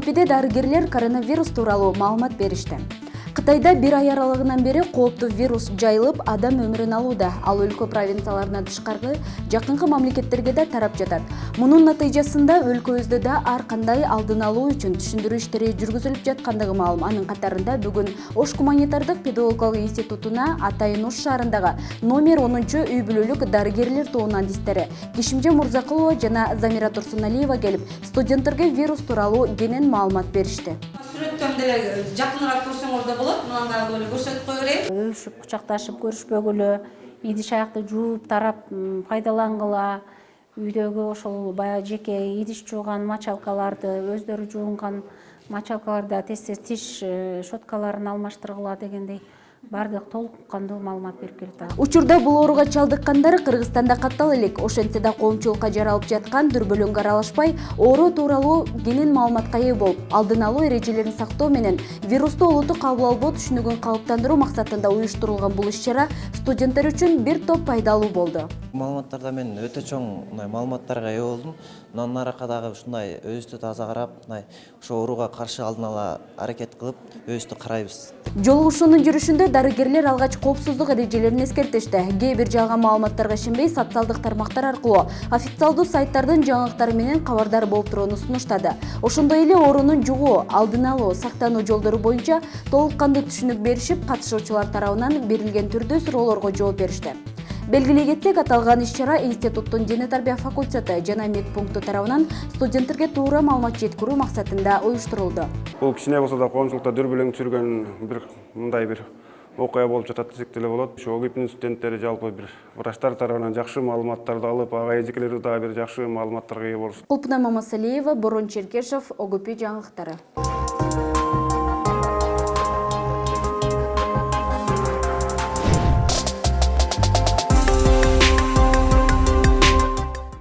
ОГП'де дарыгерлер коронавирус тууралуу маалымат беришти. Кытайда бир ай аралыгынан бери кооптуу вирус жайылып, адам өмүрүн алууда. Ал өлкө провинцияларынан тышкары жакынкы мамлекеттерге да тарап жатат. Мунун натыйжасында өлкөбүздө да ар кандай алдын алуу үчүн түшүндүрүү иштери жүргүзүлүп жаткандыгы маалым. Анын катарында бүгүн Ош гуманитардык педагогикалык институтуна Атайын Ош шаарындагы номер 10 үй бүлөлүк дарыгерлер тобунун андистери Кишимже Мурзакулова жана Замира Турсуналиева келип, студенттерге вирус тууралуу кенен маалымат беришти. Сүрөттөн деле жакыныраак көрсөңөр да болот. Мынандагы деле көрсөтүп кое берейин. Өбүшүп, кучакташып көрүшпөгүлө, идиш аякты жууп тарап пайдалангыла. Үйдөгү ошол баягы жеке идиш жууган мочалкаларды, өздөрү жуунган мочалкаларда тез-тез тиш щеткаларын алмаштыргыла дегендей бардык толук кандуу маалымат берип келет. Учурда бул ооруга чалдыккандар Кыргызстанда каттала элек. Ошентсе да коомчулукка жаралып жаткан дүрбөлөңгө аралашпай, оору тууралуу кенен маалыматка ээ болуп, алдын алуу эрежелерин сактоо менен вирусту олуттуу кабыл албоо түшүнүгүн калыптандыруу максатында уюштурулган бул иш-чара студенттер үчүн бир топ пайдалуу болду. Маалыматтарда мен өтө чоң маалыматтарга ээ болдум. Мындан аркы дагы ушундай өзүбүздү таза карап, ошо ооруга каршы алдын ала аракет кылып, өзүбүздү карайбыз. Жолугушуунун жүрүшүндө дарыгерлер алгач коопсуздук эрежелерин эскертишти. Кээ бир жалган маалыматтарга ишенбей, социалдык тармактар аркылуу официалдуу сайттардын жаңылыктары менен кабардар болуп турууну сунуштады. Ошондой эле оорунун жугуу, алдын алуу, сактануу жолдору боюнча толук кандуу түшүнүк беришип, катышуучулар тарабынан берилген түрдүү суроолорго жооп беришти. Белгилей кетсек, аталган иш-чара институттун дене тарбия факультети жана медпункту тарабынан студенттерге туура маалымат жеткирүү максатында уюштурулду. Бул кичине болсо да коомчулукта дүрбөлөң түшүргөн мындай бир окуя болуп жатат десек деле болот. Ошо ОГПнын студенттери жалпы бир врачтар тарабынан жакшы маалыматтарды алып, ага эжекелери дагы бир жакшы маалыматтарга ээ болушу. Кулпунай Мамасалиева, Борон Черкешев, ОГП жаңылыктары.